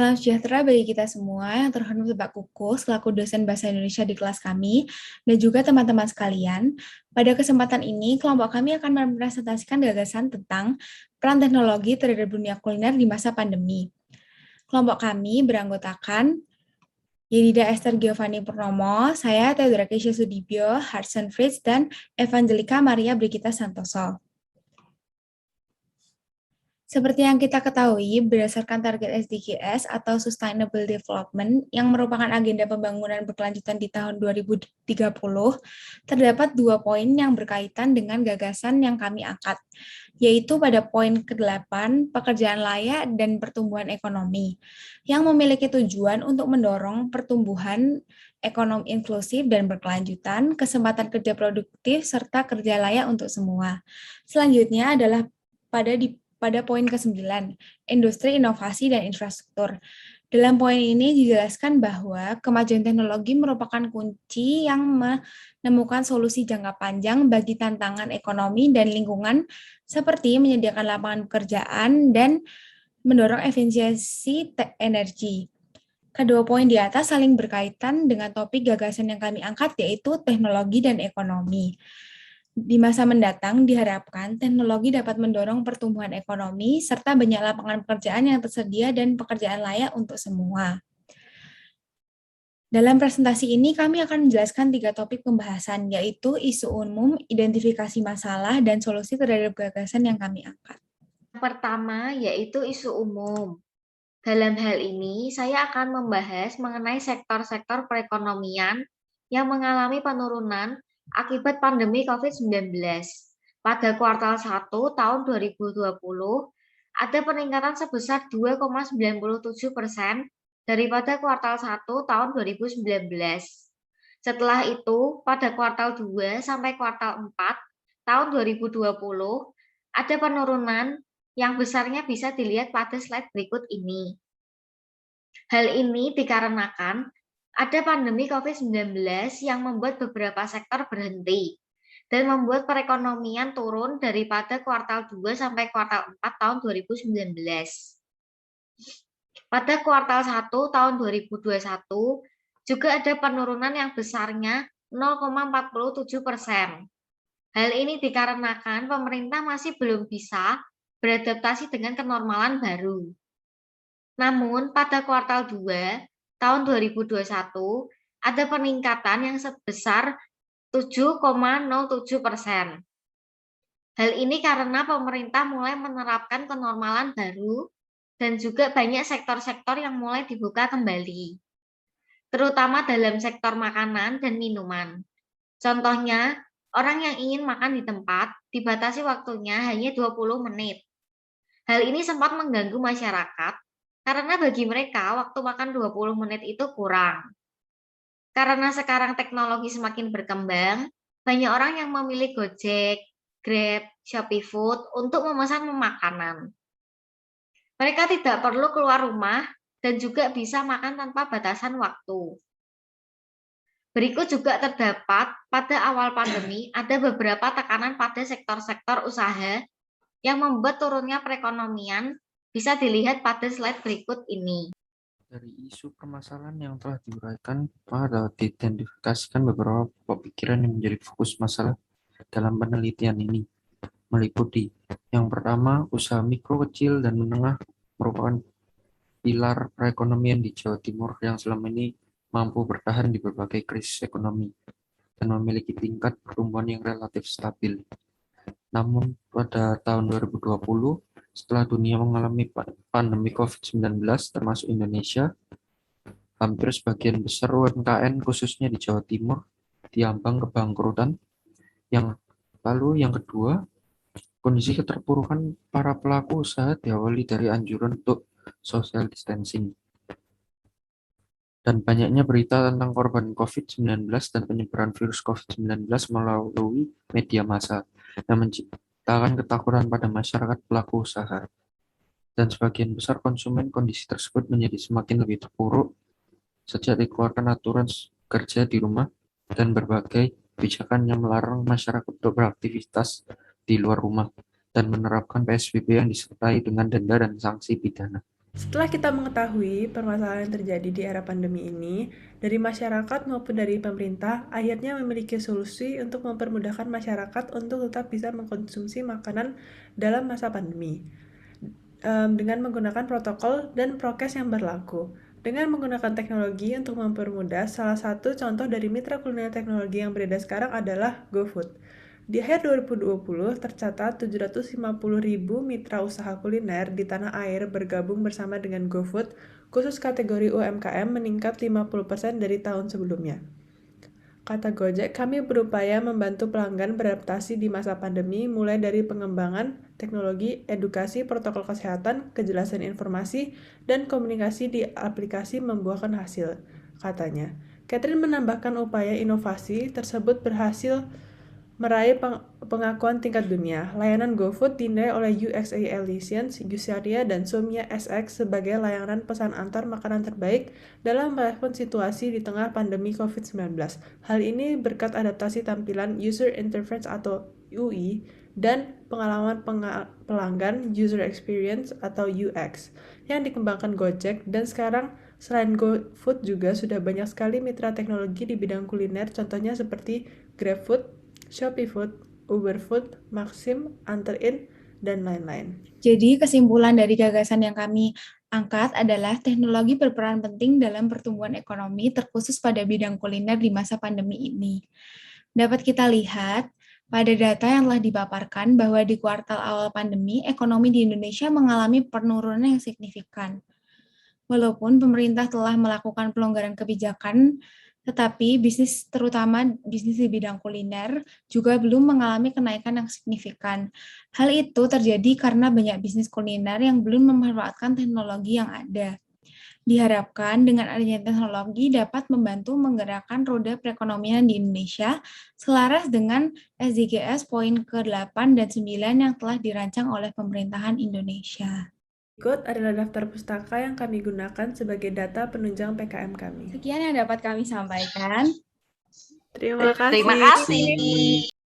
Salam sejahtera bagi kita semua yang terhormat Bapak Kuku selaku dosen Bahasa Indonesia di kelas kami, dan juga teman-teman sekalian. Pada kesempatan ini, kelompok kami akan mempresentasikan gagasan tentang peran teknologi terhadap dunia kuliner di masa pandemi. Kelompok kami beranggotakan Yedida Esther Giovanni Purnomo, saya Theodora Keisha Sudibyo, Hudson Fritz, dan Evangelika Maria Brigita Santoso. Seperti yang kita ketahui, berdasarkan target SDGs atau Sustainable Development yang merupakan agenda pembangunan berkelanjutan di tahun 2030, terdapat 2 poin yang berkaitan dengan gagasan yang kami angkat, yaitu pada poin ke-8, pekerjaan layak dan pertumbuhan ekonomi, yang memiliki tujuan untuk mendorong pertumbuhan ekonomi inklusif dan berkelanjutan, kesempatan kerja produktif, serta kerja layak untuk semua. Selanjutnya adalah pada poin ke-9, industri, inovasi, dan infrastruktur. Dalam poin ini dijelaskan bahwa kemajuan teknologi merupakan kunci yang menemukan solusi jangka panjang bagi tantangan ekonomi dan lingkungan, seperti menyediakan lapangan pekerjaan dan mendorong efisiensi energi. Kedua poin di atas saling berkaitan dengan topik gagasan yang kami angkat, yaitu teknologi dan ekonomi. Di masa mendatang, diharapkan teknologi dapat mendorong pertumbuhan ekonomi serta banyak lapangan pekerjaan yang tersedia dan pekerjaan layak untuk semua. Dalam presentasi ini, kami akan menjelaskan 3 topik pembahasan, yaitu isu umum, identifikasi masalah, dan solusi terhadap gagasan yang kami angkat. Pertama, yaitu isu umum. Dalam hal ini, saya akan membahas mengenai sektor-sektor perekonomian yang mengalami penurunan akibat pandemi COVID-19. Pada kuartal 1 tahun 2020, ada peningkatan sebesar 2,97% daripada kuartal 1 tahun 2019. Setelah itu, pada kuartal 2 sampai kuartal 4 tahun 2020, ada penurunan yang besarnya bisa dilihat pada slide berikut ini. Hal ini dikarenakan ada pandemi COVID-19 yang membuat beberapa sektor berhenti dan membuat perekonomian turun daripada kuartal 2 sampai kuartal 4 tahun 2019. Pada kuartal 1 tahun 2021 juga ada penurunan yang besarnya 0,47%. Hal ini dikarenakan pemerintah masih belum bisa beradaptasi dengan kenormalan baru. Namun, pada kuartal 2 tahun 2021 ada peningkatan yang sebesar 7,07%. Hal ini karena pemerintah mulai menerapkan kenormalan baru dan juga banyak sektor-sektor yang mulai dibuka kembali, terutama dalam sektor makanan dan minuman. Contohnya, orang yang ingin makan di tempat dibatasi waktunya hanya 20 menit. Hal ini sempat mengganggu masyarakat karena bagi mereka waktu makan 20 menit itu kurang. Karena sekarang teknologi semakin berkembang, banyak orang yang memilih Gojek, Grab, Shopee Food untuk memesan makanan. Mereka tidak perlu keluar rumah dan juga bisa makan tanpa batasan waktu. Berikut juga terdapat pada awal pandemi ada beberapa tekanan pada sektor-sektor usaha yang membuat turunnya perekonomian bisa dilihat pada slide berikut ini. Dari isu permasalahan yang telah diuraikan, dapat diidentifikasikan beberapa pemikiran yang menjadi fokus masalah dalam penelitian ini, meliputi yang pertama, usaha mikro, kecil, dan menengah merupakan pilar perekonomian di Jawa Timur yang selama ini mampu bertahan di berbagai krisis ekonomi dan memiliki tingkat pertumbuhan yang relatif stabil. Namun, pada tahun 2020, setelah dunia mengalami pandemi COVID-19 termasuk Indonesia, hampir sebagian besar UMKM khususnya di Jawa Timur diambang kebangkrutan. Yang kedua, kondisi keterpurukan para pelaku usaha diawali dari anjuran untuk social distancing dan banyaknya berita tentang korban COVID-19 dan penyebaran virus COVID-19 melalui media massa yang menciptakan ketakutan pada masyarakat pelaku usaha. Dan sebagian besar konsumen, kondisi tersebut menjadi semakin lebih terpuruk sejak dikeluarkan aturan kerja di rumah dan berbagai kebijakan yang melarang masyarakat untuk beraktivitas di luar rumah dan menerapkan PSBB yang disertai dengan denda dan sanksi pidana. Setelah kita mengetahui permasalahan yang terjadi di era pandemi ini, dari masyarakat maupun dari pemerintah akhirnya memiliki solusi untuk mempermudahkan masyarakat untuk tetap bisa mengkonsumsi makanan dalam masa pandemi. Dengan menggunakan protokol dan prokes yang berlaku. Dengan menggunakan teknologi untuk mempermudah, salah satu contoh dari mitra kuliner teknologi yang beredar sekarang adalah GoFood. Di akhir 2020, tercatat 750.000 mitra usaha kuliner di tanah air bergabung bersama dengan GoFood, khusus kategori UMKM meningkat 50% dari tahun sebelumnya. Kata Gojek, kami berupaya membantu pelanggan beradaptasi di masa pandemi, mulai dari pengembangan teknologi, edukasi, protokol kesehatan, kejelasan informasi, dan komunikasi di aplikasi membuahkan hasil, katanya. Catherine menambahkan upaya inovasi tersebut berhasil meraih pengakuan tingkat dunia. Layanan GoFood dinilai oleh UXA Alliance, Usaria, dan Somya SX sebagai layanan pesan antar makanan terbaik dalam merespon situasi di tengah pandemi COVID-19. Hal ini berkat adaptasi tampilan User Interface atau UI dan pengalaman pelanggan User Experience atau UX yang dikembangkan Gojek, dan sekarang selain GoFood juga sudah banyak sekali mitra teknologi di bidang kuliner, contohnya seperti GrabFood, ShopeeFood, UberFood, Maxim, Anterin, dan lain-lain. Jadi kesimpulan dari gagasan yang kami angkat adalah teknologi berperan penting dalam pertumbuhan ekonomi terkhusus pada bidang kuliner di masa pandemi ini. Dapat kita lihat pada data yang telah dipaparkan bahwa di kuartal awal pandemi, ekonomi di Indonesia mengalami penurunan yang signifikan. Walaupun pemerintah telah melakukan pelonggaran kebijakan, tetapi bisnis, terutama bisnis di bidang kuliner, juga belum mengalami kenaikan yang signifikan. Hal itu terjadi karena banyak bisnis kuliner yang belum memanfaatkan teknologi yang ada. Diharapkan dengan adanya teknologi dapat membantu menggerakkan roda perekonomian di Indonesia selaras dengan SDGs poin ke-8 dan 9 yang telah dirancang oleh pemerintahan Indonesia. Berikut adalah daftar pustaka yang kami gunakan sebagai data penunjang PKM kami. Sekian yang dapat kami sampaikan. Terima kasih. Terima kasih.